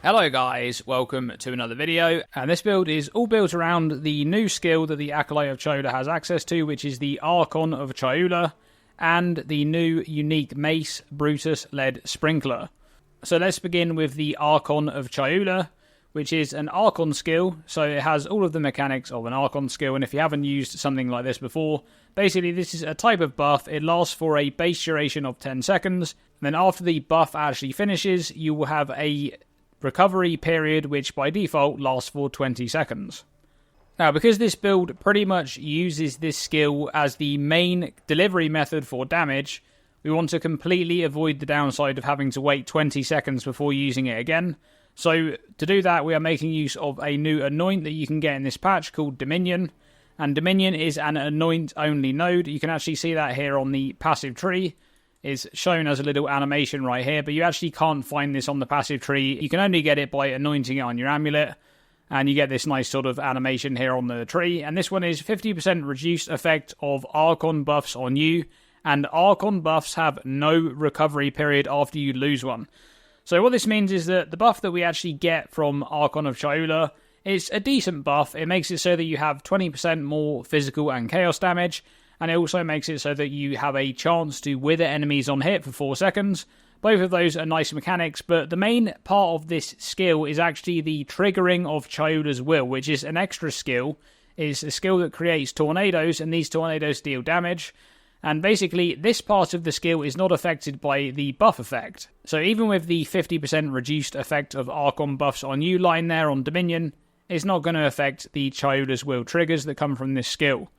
Hello guys, welcome to another video, and this build is all built around the new skill that the Acolyte of Chayula has access to, which is the Archon of Chayula, and the new unique Mace, Brutus-led Sprinkler. So let's begin with the Archon of Chayula, which is an Archon skill, so it has all of the mechanics of an Archon skill, and if you haven't used something like this before, basically this is a type of buff. It lasts for a base duration of 10 seconds, and then after the buff actually finishes, you will have a recovery period which by default lasts for 20 seconds. Now, because this build pretty much uses this skill as the main delivery method for damage, we want to completely avoid the downside of having to wait 20 seconds before using it again. So to do that, we are making use of a new anoint that you can get in this patch called Dominion, and Dominion is an anoint only node. You can actually see that here on the passive tree. Is shown as a little animation right here, but you actually can't find this on the passive tree. You can only get it by anointing it on your amulet, and you get this nice sort of animation here on the tree. And this one is 50% reduced effect of Archon buffs on you, and Archon buffs have no recovery period after you lose one. So what this means is that the buff that we actually get from Archon of Chayula is a decent buff. It makes it so that you have 20% more physical and chaos damage, and it also makes it so that you have a chance to wither enemies on hit for 4 seconds. Both of those are nice mechanics, but the main part of this skill is actually the triggering of Chayula's Will, which is an extra skill. It's a skill that creates tornadoes, and these tornadoes deal damage. And basically, this part of the skill is not affected by the buff effect. So even with the 50% reduced effect of Archon buffs on you line there on Dominion, it's not going to affect the Chayula's Will triggers that come from this skill.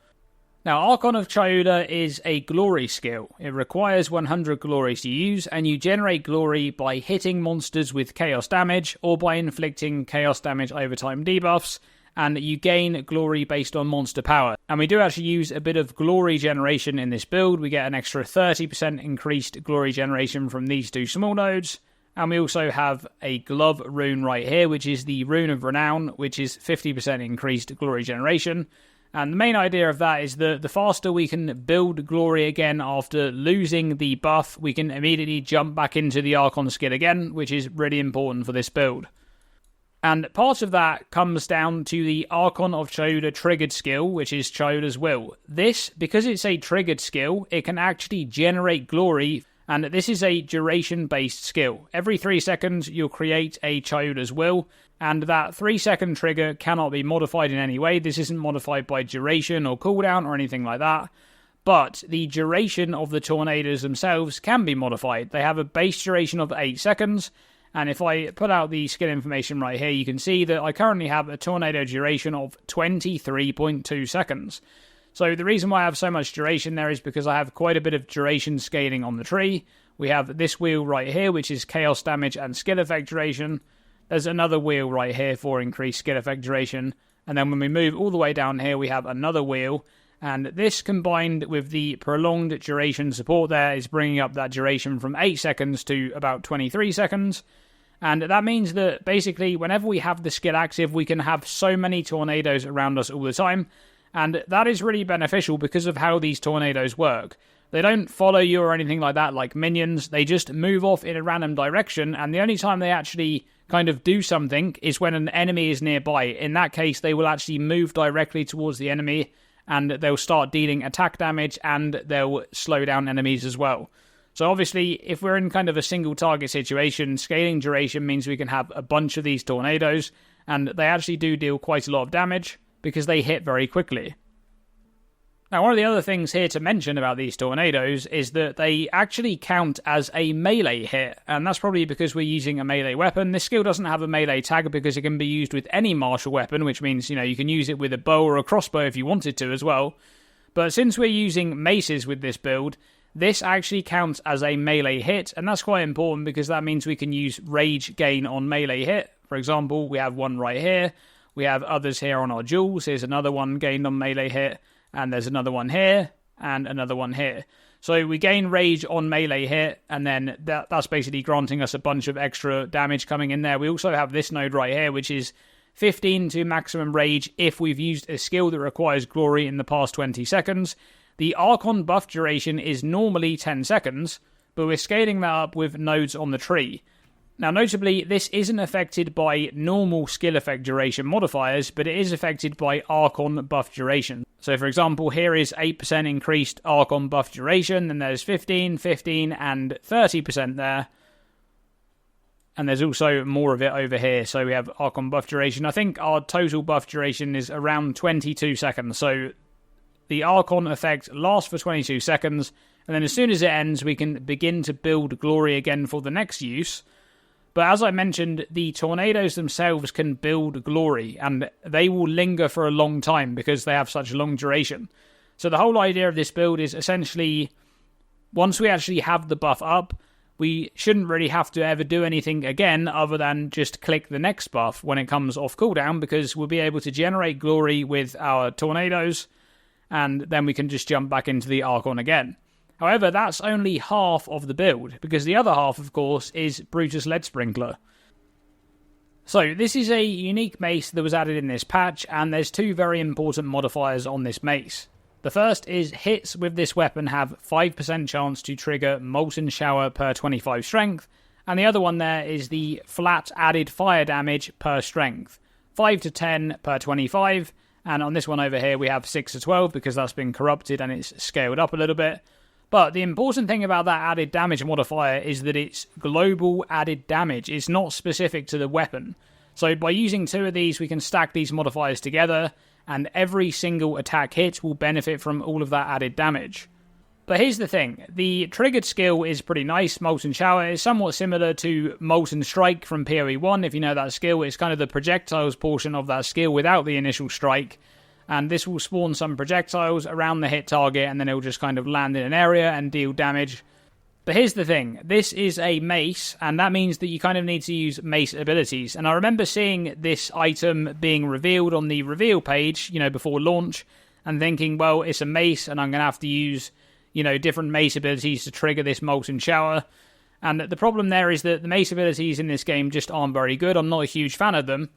Now, Archon of Chayula is a glory skill. It requires 100 glories to use, and you generate glory by hitting monsters with chaos damage, or by inflicting chaos damage over time debuffs, and you gain glory based on monster power. And we do actually use a bit of glory generation in this build. We get an extra 30% increased glory generation from these two small nodes, and we also have a glove rune right here, which is the Rune of Renown, which is 50% increased glory generation. And the main idea of that is that the faster we can build glory again after losing the buff, we can immediately jump back into the Archon skill again, which is really important for this build. And part of that comes down to the Archon of Chayula triggered skill, which is Chayula's Will. This, because it's a triggered skill, it can actually generate glory, and this is a duration-based skill. Every 3 seconds, you'll create a Chayula's Will, and that 3-second trigger cannot be modified in any way. This isn't modified by duration or cooldown or anything like that. But the duration of the tornadoes themselves can be modified. They have a base duration of 8 seconds. And if I put out the skill information right here, you can see that I currently have a tornado duration of 23.2 seconds. So the reason why I have so much duration there is because I have quite a bit of duration scaling on the tree. We have this wheel right here, which is chaos damage and skill effect duration. There's another wheel right here for increased skill effect duration. And then when we move all the way down here, we have another wheel. And this combined with the prolonged duration support there is bringing up that duration from 8 seconds to about 23 seconds. And that means that basically whenever we have the skill active, we can have so many tornadoes around us all the time. And that is really beneficial because of how these tornadoes work. They don't follow you or anything like that like minions. They just move off in a random direction, and the only time they actually kind of do something is when an enemy is nearby. In that case, they will actually move directly towards the enemy, and they'll start dealing attack damage, and they'll slow down enemies as well. So obviously, if we're in kind of a single target situation, scaling duration means we can have a bunch of these tornadoes, and they actually do deal quite a lot of damage because they hit very quickly. Now, one of the other things here to mention about these tornadoes is that they actually count as a melee hit, and that's probably because we're using a melee weapon. This skill doesn't have a melee tag because it can be used with any martial weapon, which means, you can use it with a bow or a crossbow if you wanted to as well. But since we're using maces with this build, this actually counts as a melee hit, and that's quite important because that means we can use rage gain on melee hit. For example, we have one right here. We have others here on our jewels. Here's another one gained on melee hit. And there's another one here, and another one here. So we gain rage on melee hit, and then that's basically granting us a bunch of extra damage coming in there. We also have this node right here, which is 15 to maximum rage if we've used a skill that requires glory in the past 20 seconds. The Archon buff duration is normally 10 seconds, but we're scaling that up with nodes on the tree. Now notably, this isn't affected by normal skill effect duration modifiers, but it is affected by Archon buff duration. So for example, here is 8% increased Archon buff duration, then there's 15, 15, and 30% there. And there's also more of it over here, so we have Archon buff duration. I think our total buff duration is around 22 seconds, so the Archon effect lasts for 22 seconds, and then as soon as it ends, we can begin to build glory again for the next use. But as I mentioned, the tornadoes themselves can build glory, and they will linger for a long time because they have such long duration. So the whole idea of this build is essentially, once we actually have the buff up, we shouldn't really have to ever do anything again other than just click the next buff when it comes off cooldown, because we'll be able to generate glory with our tornadoes, and then we can just jump back into the Archon again. However, that's only half of the build, because the other half, of course, is Brutus Lead Sprinkler. So, this is a unique mace that was added in this patch, and there's two very important modifiers on this mace. The first is hits with this weapon have 5% chance to trigger Molten Shower per 25 strength, and the other one there is the flat added fire damage per strength, 5 to 10 per 25, and on this one over here we have 6 to 12 because that's been corrupted and it's scaled up a little bit. But the important thing about that added damage modifier is that it's global added damage. It's not specific to the weapon. So by using two of these, we can stack these modifiers together, and every single attack hit will benefit from all of that added damage. But here's the thing. The triggered skill is pretty nice. Molten Shower is somewhat similar to Molten Strike from PoE 1. If you know that skill, it's kind of the projectiles portion of that skill without the initial strike. And this will spawn some projectiles around the hit target, and then it will just kind of land in an area and deal damage. But here's the thing, this is a mace, and that means that you kind of need to use mace abilities. And I remember seeing this item being revealed on the reveal page, before launch, and thinking, well, it's a mace, and I'm going to have to use, different mace abilities to trigger this Molten Shower. And the problem there is that the mace abilities in this game just aren't very good. I'm not a huge fan of them.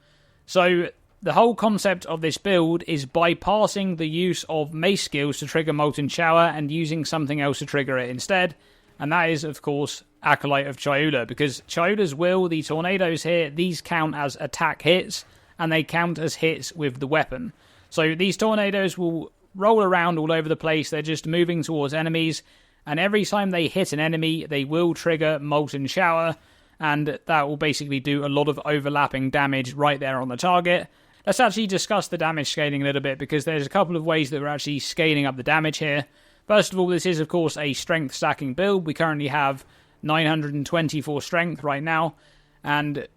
So the whole concept of this build is bypassing the use of mace skills to trigger Molten Shower and using something else to trigger it instead. And that is, of course, Acolyte of Chayula, because Chayula's will, the tornadoes here, these count as attack hits, and they count as hits with the weapon. So these tornadoes will roll around all over the place, they're just moving towards enemies, and every time they hit an enemy, they will trigger Molten Shower, and that will basically do a lot of overlapping damage right there on the target. Let's actually discuss the damage scaling a little bit, because there's a couple of ways that we're actually scaling up the damage here. First of all, this is of course a strength stacking build. We currently have 924 strength right now, and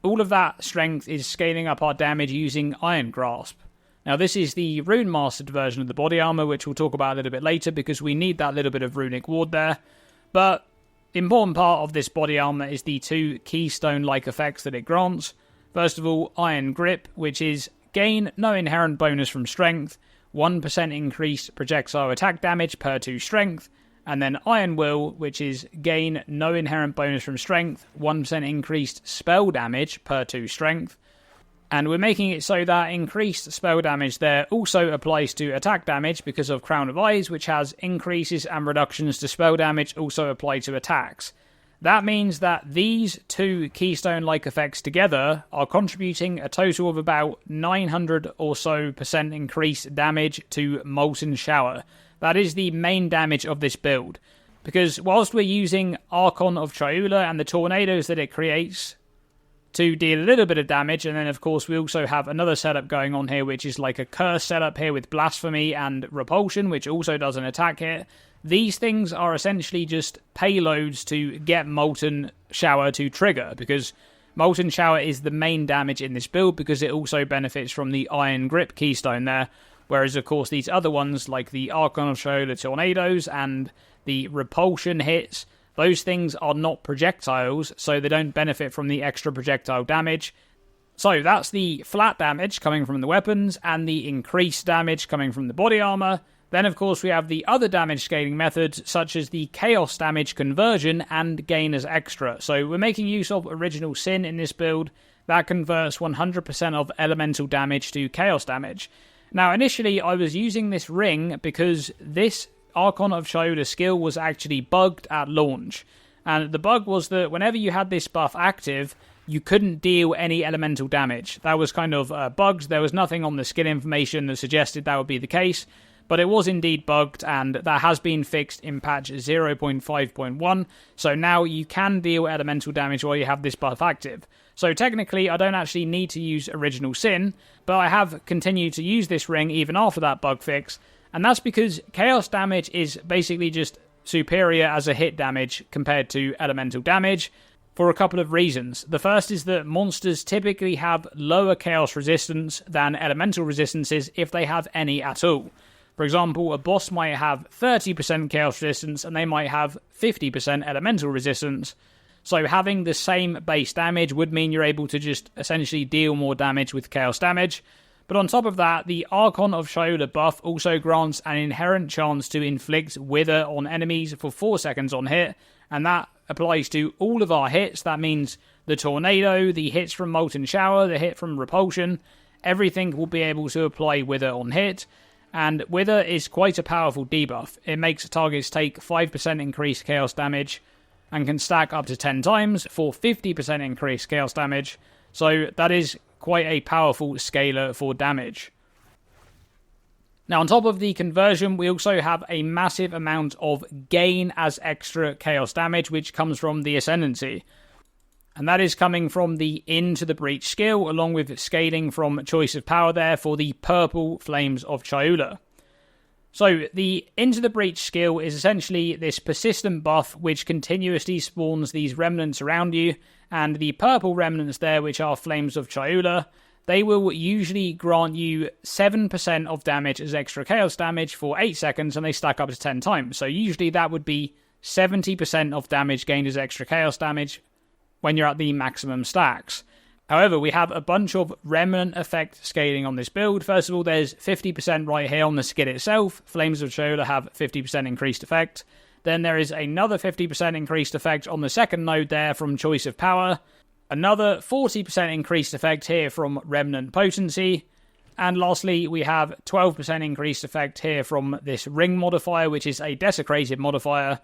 all of that strength is scaling up our damage using Iron Grasp. Now this is the rune mastered version of the body armor, which we'll talk about a little bit later, because we need that little bit of runic ward there. But the important part of this body armor is the two keystone-like effects that it grants. First of all, Iron Grip, which is gain no inherent bonus from strength, 1% increased projectile attack damage per 2 strength, and then Iron Will, which is gain no inherent bonus from strength, 1% increased spell damage per 2 strength. And we're making it so that increased spell damage there also applies to attack damage because of Crown of Eyes, which has increases and reductions to spell damage also apply to attacks. That means that these two keystone-like effects together are contributing a total of about 900 or so % increased damage to Molten Shower. That is the main damage of this build. Because whilst we're using Archon of Chayula and the tornadoes that it creates to deal a little bit of damage, and then of course we also have another setup going on here, which is like a curse setup here with Blasphemy and Repulsion, which also does an attack hit. These things are essentially just payloads to get Molten Shower to trigger, because Molten Shower is the main damage in this build, because it also benefits from the Iron Grip keystone there, whereas of course these other ones like the Archon of Chayula tornadoes and the Repulsion hits, those things are not projectiles, so they don't benefit from the extra projectile damage. So that's the flat damage coming from the weapons and the increased damage coming from the body armor. Then, of course, we have the other damage scaling methods, such as the Chaos damage conversion and gain as extra. So we're making use of Original Sin in this build. That converts 100% of elemental damage to Chaos damage. Now, initially, I was using this ring because this Archon of Chayula skill was actually bugged at launch. And the bug was that whenever you had this buff active, you couldn't deal any elemental damage. That was kind of bugged. There was nothing on the skill information that suggested that would be the case, but it was indeed bugged, and that has been fixed in patch 0.5.1, so now you can deal elemental damage while you have this buff active. So technically, I don't actually need to use Original Sin, but I have continued to use this ring even after that bug fix, and that's because Chaos damage is basically just superior as a hit damage compared to elemental damage, for a couple of reasons. The first is that monsters typically have lower Chaos resistance than elemental resistances if they have any at all. For example, a boss might have 30% Chaos resistance and they might have 50% elemental resistance. So having the same base damage would mean you're able to just essentially deal more damage with Chaos damage. But on top of that, the Archon of Chayula buff also grants an inherent chance to inflict Wither on enemies for 4 seconds on hit, and that applies to all of our hits. That means the Tornado, the hits from Molten Shower, the hit from Repulsion, everything will be able to apply Wither on hit. And Wither is quite a powerful debuff. It makes targets take 5% increased Chaos damage and can stack up to 10 times for 50% increased Chaos damage. So that is quite a powerful scaler for damage. Now, on top of the conversion, we also have a massive amount of gain as extra Chaos damage, which comes from the Ascendancy. And that is coming from the Into the Breach skill, along with scaling from Choice of Power there for the purple Flames of Chayula. So, the Into the Breach skill is essentially this persistent buff which continuously spawns these remnants around you, and the purple remnants there, which are Flames of Chayula, they will usually grant you 7% of damage as extra Chaos damage for 8 seconds, and they stack up to 10 times. So usually that would be 70% of damage gained as extra Chaos damage when you're at the maximum stacks. However, we have a bunch of remnant effect scaling on this build. First of all, there's 50% right here on the skill itself. Flames of Chayula have 50% increased effect. Then there is another 50% increased effect on the second node there from Choice of Power. Another 40% increased effect here from Remnant Potency. And lastly, we have 12% increased effect here from this Ring modifier, which is a Desecrated modifier.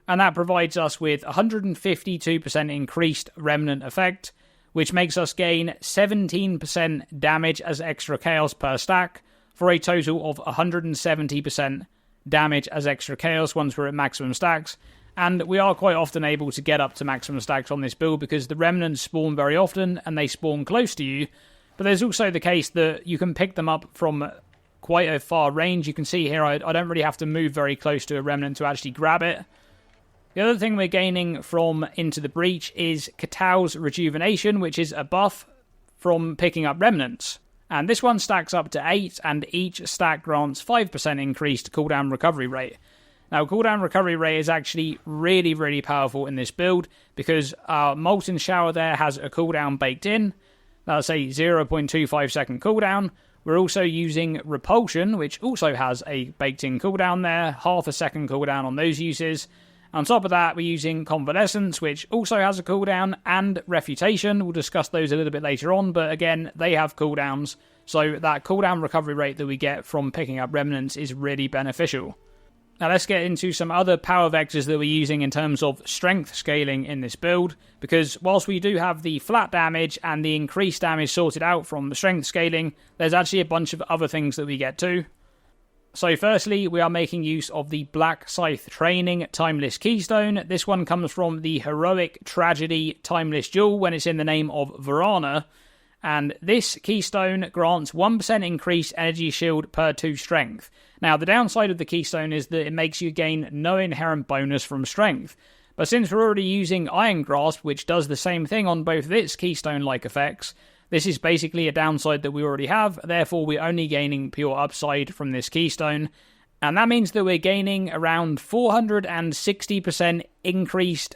And that provides us with 152% increased Remnant effect, which makes us gain 17% damage as extra Chaos per stack, for a total of 170% damage as extra Chaos once we're at maximum stacks. And we are quite often able to get up to maximum stacks on this build because the remnants spawn very often and they spawn close to you. But there's also the case that you can pick them up from quite a far range. You can see here I don't really have to move very close to a remnant to actually grab it. The other thing we're gaining from Into the Breach is Khatal's Rejuvenation, which is a buff from picking up remnants. And this one stacks up to 8, and each stack grants 5% increased cooldown recovery rate. Now, cooldown recovery rate is actually really, really powerful in this build, because our Molten Shower there has a cooldown baked in. That's a 0.25 second cooldown. We're also using Repulsion, which also has a baked in cooldown there, half a second cooldown on those uses. On top of that, we're using Convalescence, which also has a cooldown, and Refutation. We'll discuss those a little bit later on, but again, they have cooldowns, so that cooldown recovery rate that we get from picking up remnants is really beneficial. Now let's get into some other power vectors that we're using in terms of strength scaling in this build, because whilst we do have the flat damage and the increased damage sorted out from the strength scaling, there's actually a bunch of other things that we get too. So firstly, we are making use of the Black Scythe Training Timeless Keystone. This one comes from the Heroic Tragedy Timeless Jewel when it's in the name of Varana. And this keystone grants 1% increased energy shield per 2 strength. Now, the downside of the keystone is that it makes you gain no inherent bonus from strength. But since we're already using Iron Grasp, which does the same thing on both its keystone-like effects, this is basically a downside that we already have, therefore we're only gaining pure upside from this keystone. And that means that we're gaining around 460% increased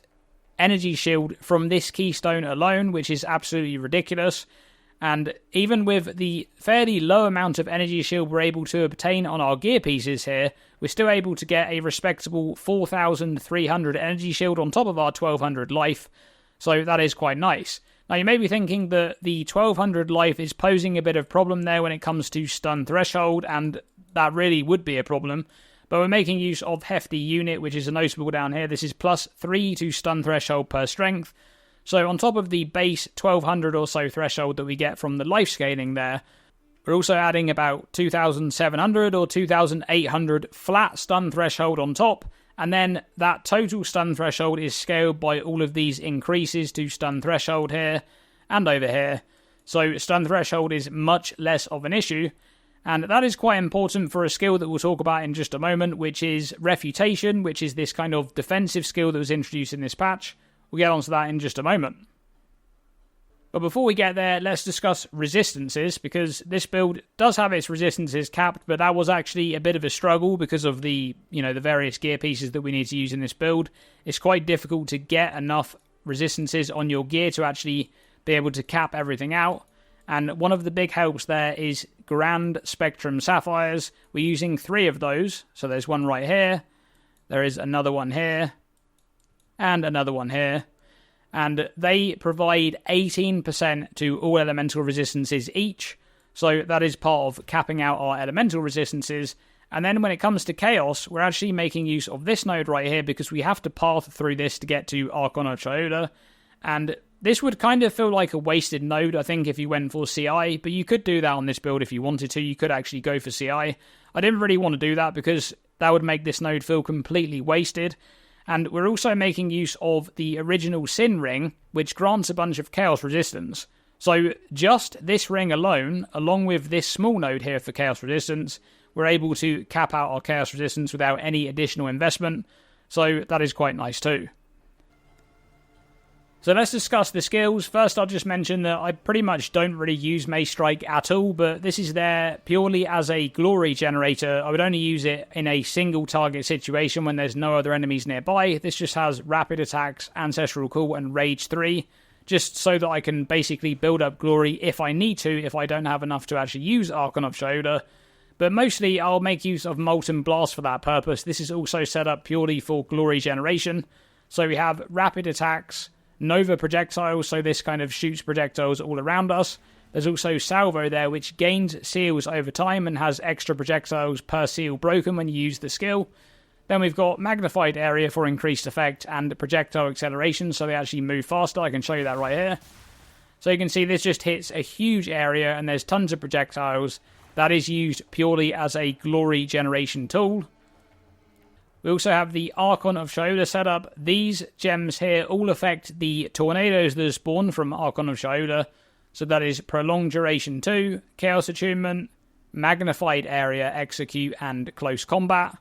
energy shield from this keystone alone, which is absolutely ridiculous. And even with the fairly low amount of energy shield we're able to obtain on our gear pieces here, we're still able to get a respectable 4,300 energy shield on top of our 1,200 life, so that is quite nice. Now you may be thinking that the 1,200 life is posing a bit of problem there when it comes to stun threshold, and that really would be a problem. But we're making use of Hefty Unit, which is a notable down here. This is +3 to stun threshold per strength. So on top of the base 1200 or so threshold that we get from the life scaling there, we're also adding about 2700 or 2800 flat stun threshold on top. And then that total stun threshold is scaled by all of these increases to stun threshold here and over here. So stun threshold is much less of an issue. And that is quite important for a skill that we'll talk about in just a moment, which is Refutation, which is this kind of defensive skill that was introduced in this patch. We'll get onto that in just a moment. But before we get there, let's discuss resistances, because this build does have its resistances capped, but that was actually a bit of a struggle because of the various gear pieces that we need to use in this build. It's quite difficult to get enough resistances on your gear to actually be able to cap everything out. And one of the big helps there is Grand Spectrum Sapphires. We're using 3 of those. So there's one right here, there is another one here, and another one here. And they provide 18% to all elemental resistances each. So that is part of capping out our elemental resistances. And then when it comes to Chaos, we're actually making use of this node right here because we have to path through this to get to Archon of Chayula. And this would kind of feel like a wasted node, I think, if you went for CI. But you could do that on this build if you wanted to. You could actually go for CI. I didn't really want to do that because that would make this node feel completely wasted. And we're also making use of the original Sin Ring, which grants a bunch of Chaos resistance. So just this ring alone, along with this small node here for Chaos resistance, we're able to cap out our Chaos resistance without any additional investment. So that is quite nice too. So let's discuss the skills. First, I'll just mention that I pretty much don't really use Mace Strike at all, but this is there purely as a glory generator. I would only use it in a single target situation when there's no other enemies nearby. This just has rapid attacks, ancestral call, and rage 3, just so that I can basically build up glory if I need to, if I don't have enough to actually use Archon of Chayula. But mostly I'll make use of Molten Blast for that purpose. This is also set up purely for glory generation. So we have rapid attacks, Nova projectiles, so this kind of shoots projectiles all around us. There's also Salvo there, which gains seals over time and has extra projectiles per seal broken when you use the skill. Then we've got Magnified Area for increased effect and projectile acceleration, so they actually move faster. I can show you that right here. So you can see this just hits a huge area and there's tons of projectiles. That is used purely as a glory generation tool. We also have the Archon of Chayula setup. These gems here all affect the tornadoes that spawn from Archon of Chayula. So that is Prolonged Duration 2, Chaos Attunement, Magnified Area, Execute, and Close Combat.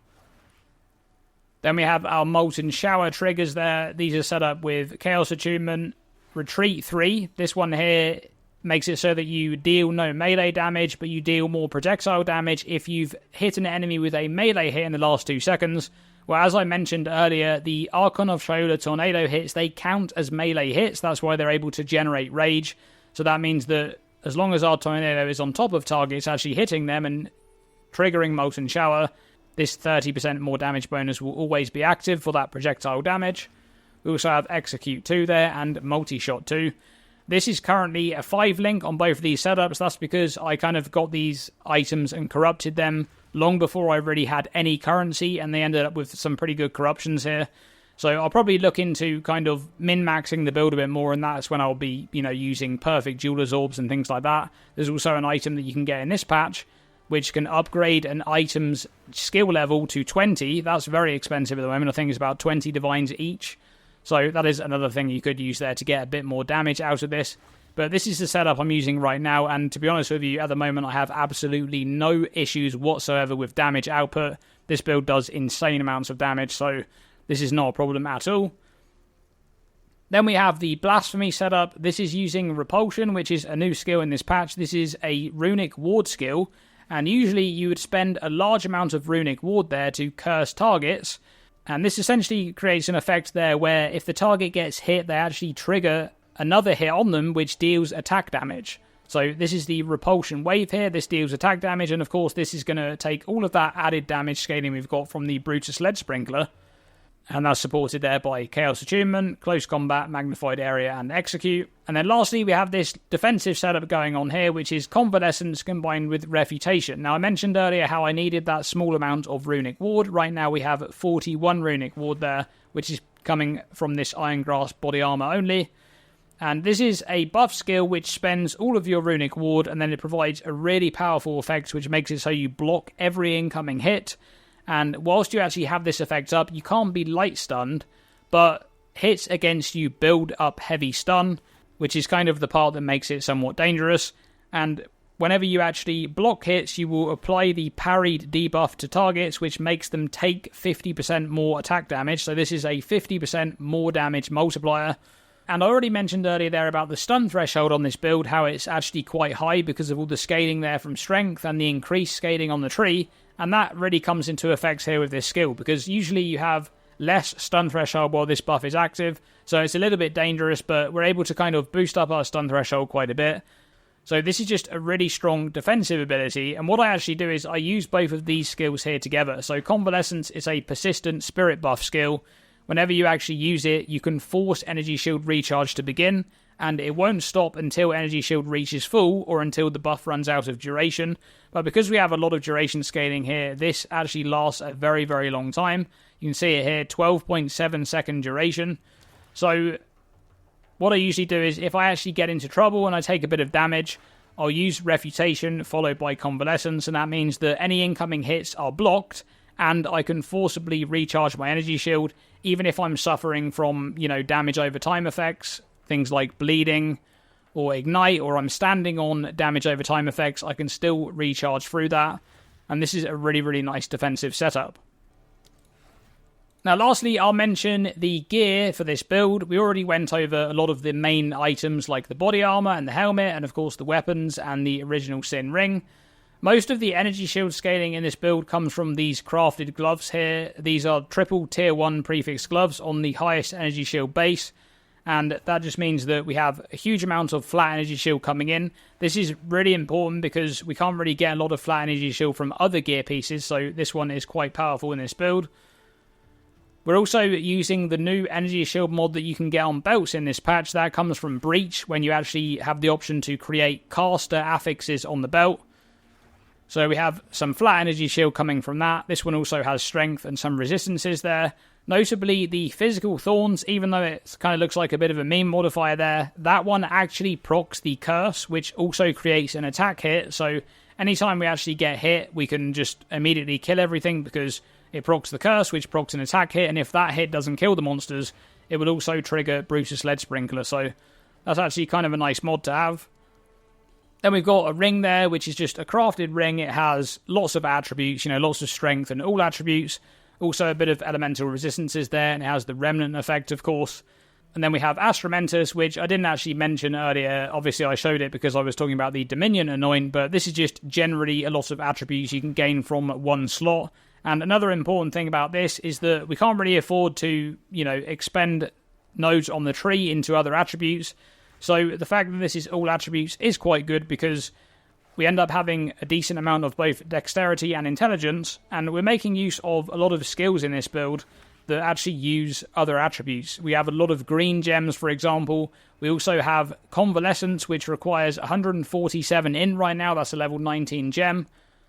Then we have our Molten Shower triggers there. These are set up with Chaos Attunement, Retreat 3. This one here makes it so that you deal no melee damage, but you deal more projectile damage if you've hit an enemy with a melee hit in the last 2 seconds. Well, as I mentioned earlier, the Archon of Chayula tornado hits, they count as melee hits. That's why they're able to generate rage. So that means that as long as our tornado is on top of targets actually hitting them and triggering Molten Shower, this 30% more damage bonus will always be active for that projectile damage. We also have Execute 2 there and Multi-Shot 2. This is currently a 5 link on both of these setups. That's because I kind of got these items and corrupted them long before I really had any currency, and they ended up with some pretty good corruptions here. So I'll probably look into kind of min-maxing the build a bit more, and that's when I'll be, using perfect Jeweler's Orbs and things like that. There's also an item that you can get in this patch, which can upgrade an item's skill level to 20. That's very expensive at the moment. I think it's about 20 divines each. So that is another thing you could use there to get a bit more damage out of this. But this is the setup I'm using right now, and to be honest with you, at the moment I have absolutely no issues whatsoever with damage output. This build does insane amounts of damage, so this is not a problem at all. Then we have the Blasphemy setup. This is using Repulsion, which is a new skill in this patch. This is a runic ward skill, and usually you would spend a large amount of runic ward there to curse targets, and this essentially creates an effect there where if the target gets hit, they actually trigger another hit on them, which deals attack damage. So this is the Repulsion wave here. This deals attack damage, and of course this is going to take all of that added damage scaling we've got from the Brutus Lead Sprinkler. And that's supported there by Chaos Attunement, Close Combat, Magnified Area, and Execute. And then lastly, we have this defensive setup going on here, which is Convalescence combined with Refutation. Now, I mentioned earlier how I needed that small amount of Runic Ward. Right now, we have 41 Runic Ward there, which is coming from this Iron Grasp body armor only. And this is a buff skill which spends all of your Runic Ward, and then it provides a really powerful effect, which makes it so you block every incoming hit. And whilst you actually have this effect up, you can't be light stunned, but hits against you build up heavy stun, which is kind of the part that makes it somewhat dangerous. And whenever you actually block hits, you will apply the parried debuff to targets, which makes them take 50% more attack damage. So this is a 50% more damage multiplier. And I already mentioned earlier there about the stun threshold on this build, how it's actually quite high because of all the scaling there from strength and the increased scaling on the tree. And that really comes into effect here with this skill, because usually you have less stun threshold while this buff is active. So it's a little bit dangerous, but we're able to kind of boost up our stun threshold quite a bit. So this is just a really strong defensive ability. And what I actually do is I use both of these skills here together. So Convalescence is a persistent spirit buff skill. Whenever you actually use it, you can force Energy Shield recharge to begin, and it won't stop until Energy Shield reaches full or until the buff runs out of duration. But because we have a lot of duration scaling here, this actually lasts a very, very long time. You can see it here, 12.7 second duration. So what I usually do is if I actually get into trouble and I take a bit of damage, I'll use Refutation followed by Convalescence, and that means that any incoming hits are blocked and I can forcibly recharge my Energy Shield, even if I'm suffering from, damage over time effects, things like bleeding or ignite, or I'm standing on damage over time effects, I can still recharge through that. And this is a really, really nice defensive setup. Now, lastly, I'll mention the gear for this build. We already went over a lot of the main items like the body armor and the helmet, and of course the weapons and the original Sin Ring. Most of the energy shield scaling in this build comes from these crafted gloves here. These are triple tier 1 prefix gloves on the highest energy shield base. And that just means that we have a huge amount of flat energy shield coming in. This is really important because we can't really get a lot of flat energy shield from other gear pieces, so this one is quite powerful in this build. We're also using the new energy shield mod that you can get on belts in this patch. That comes from Breach, when you actually have the option to create caster affixes on the belt. So we have some flat energy shield coming from that. This one also has strength and some resistances there. Notably, the physical thorns, even though it kind of looks like a bit of a meme modifier there, that one actually procs the curse, which also creates an attack hit. So anytime we actually get hit, we can just immediately kill everything because it procs the curse, which procs an attack hit. And if that hit doesn't kill the monsters, it would also trigger Brutus Lead Sprinkler. So that's actually kind of a nice mod to have. Then we've got a ring there, which is just a crafted ring. It has lots of attributes, lots of strength and all attributes. Also a bit of elemental resistances there, and it has the remnant effect, of course. And then we have Astramentus, which I didn't actually mention earlier. Obviously, I showed it because I was talking about the Dominion Anoint, but this is just generally a lot of attributes you can gain from one slot. And another important thing about this is that we can't really afford to, expend nodes on the tree into other attributes. So the fact that this is all attributes is quite good because we end up having a decent amount of both dexterity and intelligence, and we're making use of a lot of skills in this build that actually use other attributes. We have a lot of green gems, for example. We also have Convalescence, which requires 147 in right now. That's a level 19 gem.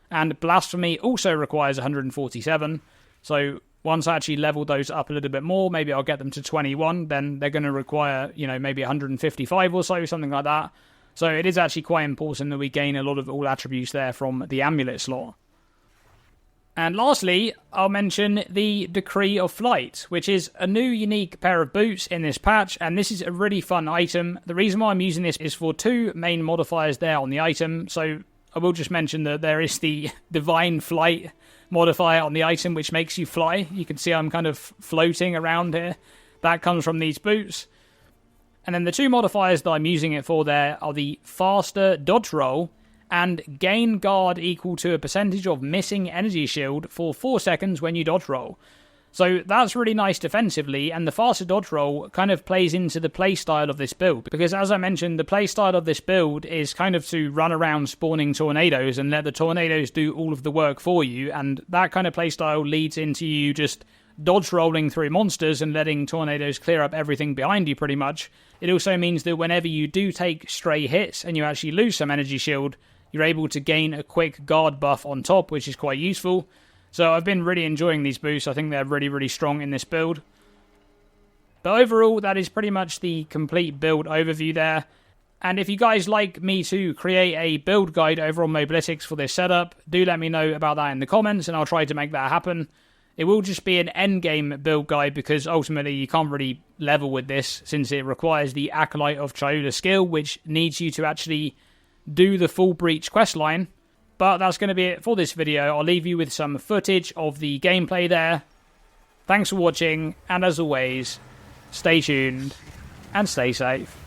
And Blasphemy also requires 147. So once I actually level those up a little bit more, maybe I'll get them to 21, then they're going to require, maybe 155 or so, something like that. So it is actually quite important that we gain a lot of all attributes there from the amulet slot. And lastly, I'll mention the Decree of Flight, which is a new unique pair of boots in this patch, and this is a really fun item. The reason why I'm using this is for two main modifiers there on the item. So I will just mention that there is the Divine Flight modifier on the item, which makes you fly. You can see I'm kind of floating around here. That comes from these boots. And then the two modifiers that I'm using it for there are the Faster Dodge Roll and Gain Guard equal to a percentage of missing energy shield for 4 seconds when you dodge roll. So that's really nice defensively, and the Faster Dodge Roll kind of plays into the playstyle of this build. Because as I mentioned, the playstyle of this build is kind of to run around spawning tornadoes and let the tornadoes do all of the work for you, and that kind of playstyle leads into you just dodge rolling through monsters and letting tornadoes clear up everything behind you pretty much, it also means that whenever you do take stray hits and you actually lose some energy shield, you're able to gain a quick guard buff on top, which is quite useful. So I've been really enjoying these boosts. I think they're really, really strong in this build. But overall, that is pretty much the complete build overview there. And if you guys like me to create a build guide over on Mobilitics for this setup, do let me know about that in the comments and I'll try to make that happen. It will just be an endgame build guide because ultimately you can't really level with this since it requires the Acolyte of Chayula skill, which needs you to actually do the full Breach questline. But that's going to be it for this video. I'll leave you with some footage of the gameplay there. Thanks for watching, and as always, stay tuned and stay safe.